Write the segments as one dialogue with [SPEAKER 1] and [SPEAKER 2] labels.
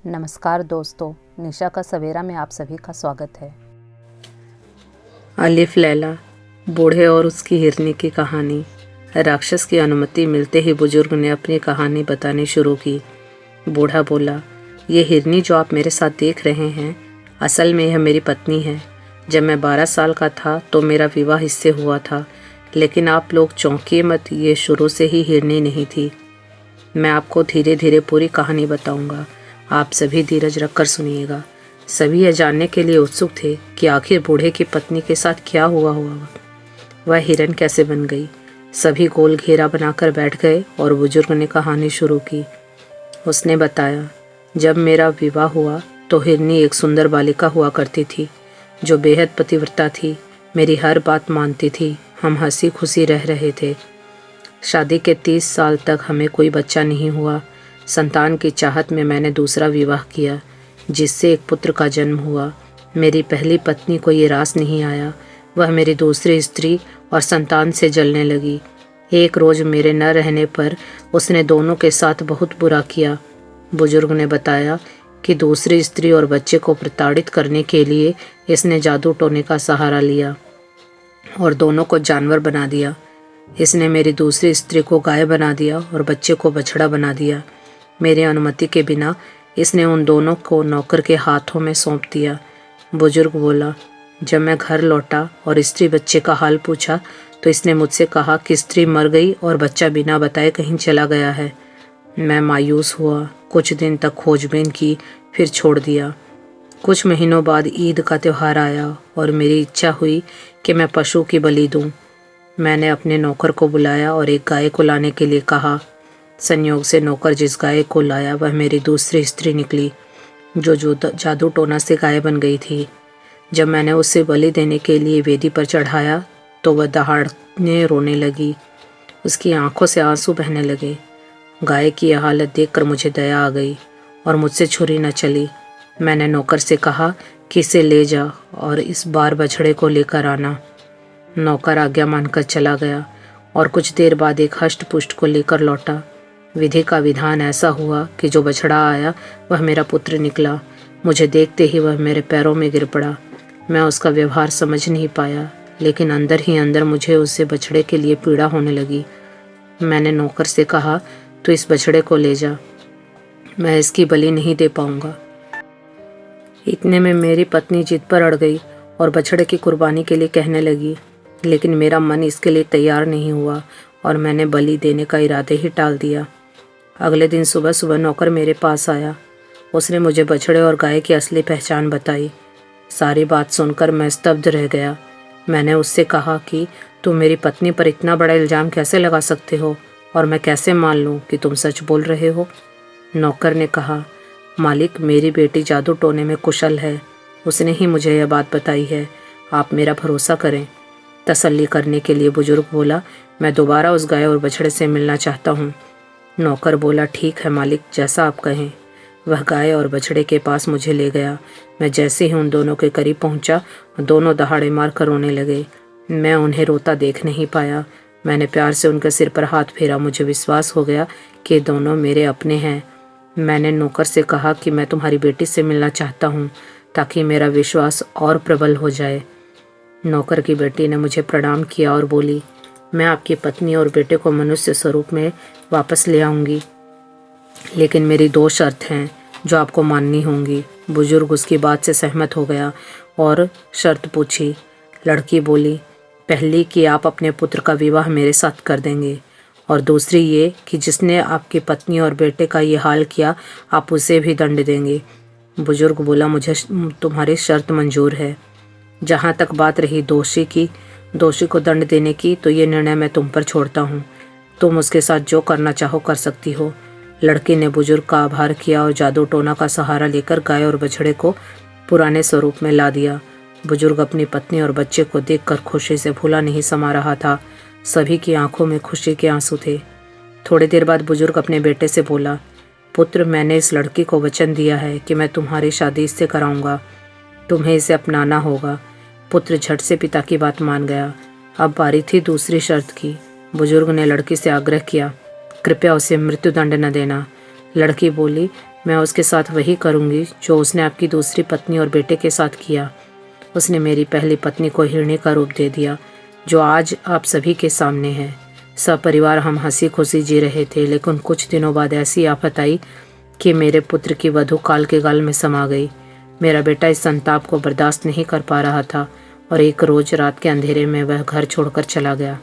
[SPEAKER 1] नमस्कार दोस्तों, निशा का सवेरा में आप सभी का स्वागत है।
[SPEAKER 2] अलिफ लैला, बूढ़े और उसकी हिरनी की कहानी। राक्षस की अनुमति मिलते ही बुजुर्ग ने अपनी कहानी बतानी शुरू की। बूढ़ा बोला, ये हिरनी जो आप मेरे साथ देख रहे हैं, असल में यह मेरी पत्नी है। जब मैं 12 साल का था तो मेरा विवाह इससे हुआ था, लेकिन आप लोग चौंकिए मत, ये शुरू से ही हिरनी नहीं थी। मैं आपको धीरे धीरे पूरी कहानी बताऊंगा, आप सभी धीरज रखकर सुनिएगा। सभी यह जानने के लिए उत्सुक थे कि आखिर बूढ़े की पत्नी के साथ क्या हुआ होगा, वह हिरन कैसे बन गई। सभी गोल घेरा बनाकर बैठ गए और बुजुर्ग ने कहानी शुरू की। उसने बताया, जब मेरा विवाह हुआ तो हिरनी एक सुंदर बालिका हुआ करती थी जो बेहद पतिव्रता थी, मेरी हर बात मानती थी। हम हंसी खुशी रह रहे थे। शादी के 30 साल तक हमें कोई बच्चा नहीं हुआ। संतान की चाहत में मैंने दूसरा विवाह किया, जिससे एक पुत्र का जन्म हुआ। मेरी पहली पत्नी को ये रास नहीं आया, वह मेरी दूसरी स्त्री और संतान से जलने लगी। एक रोज़ मेरे न रहने पर उसने दोनों के साथ बहुत बुरा किया। बुजुर्ग ने बताया कि दूसरी स्त्री और बच्चे को प्रताड़ित करने के लिए इसने जादू टोने का सहारा लिया और दोनों को जानवर बना दिया। इसने मेरी दूसरी स्त्री को गाय बना दिया और बच्चे को बछड़ा बना दिया। मेरी अनुमति के बिना इसने उन दोनों को नौकर के हाथों में सौंप दिया। बुजुर्ग बोला, जब मैं घर लौटा और स्त्री बच्चे का हाल पूछा तो इसने मुझसे कहा कि स्त्री मर गई और बच्चा बिना बताए कहीं चला गया है। मैं मायूस हुआ, कुछ दिन तक खोजबीन की, फिर छोड़ दिया। कुछ महीनों बाद ईद का त्यौहार आया और मेरी इच्छा हुई कि मैं पशु की बलि दूं। मैंने अपने नौकर को बुलाया और एक गाय को लाने के लिए कहा। संयोग से नौकर जिस गाय को लाया वह मेरी दूसरी स्त्री निकली, जो जादू टोना से गाय बन गई थी। जब मैंने उसे बलि देने के लिए वेदी पर चढ़ाया तो वह दहाड़ने रोने लगी। उसकी आंखों से आंसू बहने लगे। गाय की यह हालत देखकर मुझे दया आ गई और मुझसे छुरी न चली। मैंने नौकर से कहा कि इसे ले जा और इस बार बछड़े को लेकर आना। नौकर आज्ञा मानकर चला गया और कुछ देर बाद एक हष्ट पुष्ट को लेकर लौटा। विधि का विधान ऐसा हुआ कि जो बछड़ा आया वह मेरा पुत्र निकला। मुझे देखते ही वह मेरे पैरों में गिर पड़ा। मैं उसका व्यवहार समझ नहीं पाया, लेकिन अंदर ही अंदर मुझे उससे बछड़े के लिए पीड़ा होने लगी। मैंने नौकर से कहा, तू इस बछड़े को ले जा, मैं इसकी बलि नहीं दे पाऊंगा। इतने में मेरी पत्नी जिद पर अड़ गई और बछड़े की कुर्बानी के लिए कहने लगी, लेकिन मेरा मन इसके लिए तैयार नहीं हुआ और मैंने बलि देने का इरादे ही टाल दिया। अगले दिन सुबह सुबह नौकर मेरे पास आया। उसने मुझे बछड़े और गाय की असली पहचान बताई। सारी बात सुनकर मैं स्तब्ध रह गया। मैंने उससे कहा कि तुम मेरी पत्नी पर इतना बड़ा इल्ज़ाम कैसे लगा सकते हो और मैं कैसे मान लूं कि तुम सच बोल रहे हो। नौकर ने कहा, मालिक, मेरी बेटी जादू टोने में कुशल है, उसने ही मुझे यह बात बताई है, आप मेरा भरोसा करें। तसल्ली करने के लिए बुजुर्ग बोला, मैं दोबारा उस गाय और बछड़े से मिलना चाहता हूँ। नौकर बोला, ठीक है मालिक, जैसा आप कहें। वह गाय और बछड़े के पास मुझे ले गया। मैं जैसे ही उन दोनों के करीब पहुंचा, दोनों दहाड़े मार कर रोने लगे। मैं उन्हें रोता देख नहीं पाया। मैंने प्यार से उनके सिर पर हाथ फेरा। मुझे विश्वास हो गया कि दोनों मेरे अपने हैं। मैंने नौकर से कहा कि मैं तुम्हारी बेटी से मिलना चाहता हूँ, ताकि मेरा विश्वास और प्रबल हो जाए। नौकर की बेटी ने मुझे प्रणाम किया और बोली, मैं आपकी पत्नी और बेटे को मनुष्य स्वरूप में वापस ले आऊंगी, लेकिन मेरी 2 शर्त हैं जो आपको माननी होंगी। बुजुर्ग उसकी बात से सहमत हो गया और शर्त पूछी। लड़की बोली, पहली कि आप अपने पुत्र का विवाह मेरे साथ कर देंगे, और दूसरी ये कि जिसने आपकी पत्नी और बेटे का ये हाल किया आप उसे भी दंड देंगे। बुजुर्ग बोला, मुझे तुम्हारी शर्त मंजूर है। जहाँ तक बात रही दोषी को दंड देने की, तो ये निर्णय मैं तुम पर छोड़ता हूँ। तुम उसके साथ जो करना चाहो कर सकती हो। लड़की ने बुजुर्ग का आभार किया और जादू टोना का सहारा लेकर गाय और बछड़े को पुराने स्वरूप में ला दिया। बुजुर्ग अपनी पत्नी और बच्चे को देखकर खुशी से भूला नहीं समा रहा था। सभी की आंखों में खुशी के आंसू थे। थोड़ी देर बाद बुजुर्ग अपने बेटे से बोला, पुत्र, मैंने इस लड़की को वचन दिया है कि मैं तुम्हारी शादी इससे कराऊंगा। तुम्हें इसे अपनाना होगा। पुत्र झट से पिता की बात मान गया। अब बारी थी दूसरी शर्त की। बुजुर्ग ने लड़की से आग्रह किया, कृपया उसे मृत्युदंड न देना। लड़की बोली, मैं उसके साथ वही करूँगी जो उसने आपकी दूसरी पत्नी और बेटे के साथ किया। उसने मेरी पहली पत्नी को हिरणी का रूप दे दिया, जो आज आप सभी के सामने है। सपरिवार हम हंसी खुशी जी रहे थे, लेकिन कुछ दिनों बाद ऐसी आफत आई कि मेरे पुत्र की वधू काल के गाल में समा गई। मेरा बेटा इस संताप को बर्दाश्त नहीं कर पा रहा था और एक रोज रात के अंधेरे में वह घर छोड़कर चला गया।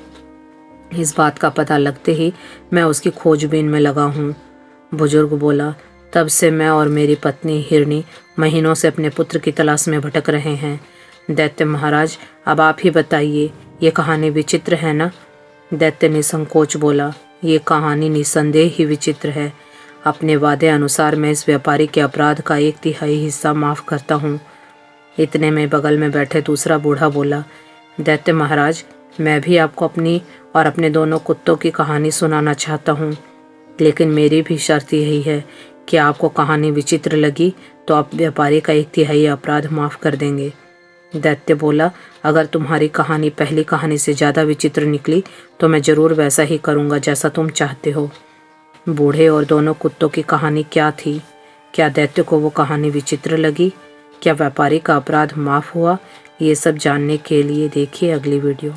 [SPEAKER 2] इस बात का पता लगते ही मैं उसकी खोजबीन में लगा हूँ। बुजुर्ग बोला, तब से मैं और मेरी पत्नी हिरणी महीनों से अपने पुत्र की तलाश में भटक रहे हैं। दैत्य महाराज, अब आप ही बताइए, ये कहानी विचित्र है ना? दैत्य निसंकोच बोला, ये कहानी निसंदेह ही विचित्र है। अपने वादे अनुसार मैं इस व्यापारी के अपराध का 1/3 हिस्सा माफ करता हूँ। इतने में बगल में बैठे दूसरा बूढ़ा बोला, दैत्य महाराज, मैं भी आपको अपनी और अपने दोनों कुत्तों की कहानी सुनाना चाहता हूँ, लेकिन मेरी भी शर्त यही है कि आपको कहानी विचित्र लगी तो आप व्यापारी का 1/3 अपराध माफ कर देंगे। दैत्य बोला, अगर तुम्हारी कहानी पहली कहानी से ज़्यादा विचित्र निकली तो मैं ज़रूर वैसा ही करूँगा जैसा तुम चाहते हो। बूढ़े और दोनों कुत्तों की कहानी क्या थी? क्या दैत्य को वो कहानी विचित्र लगी? क्या व्यापारी का अपराध माफ हुआ? ये सब जानने के लिए देखिए अगली वीडियो।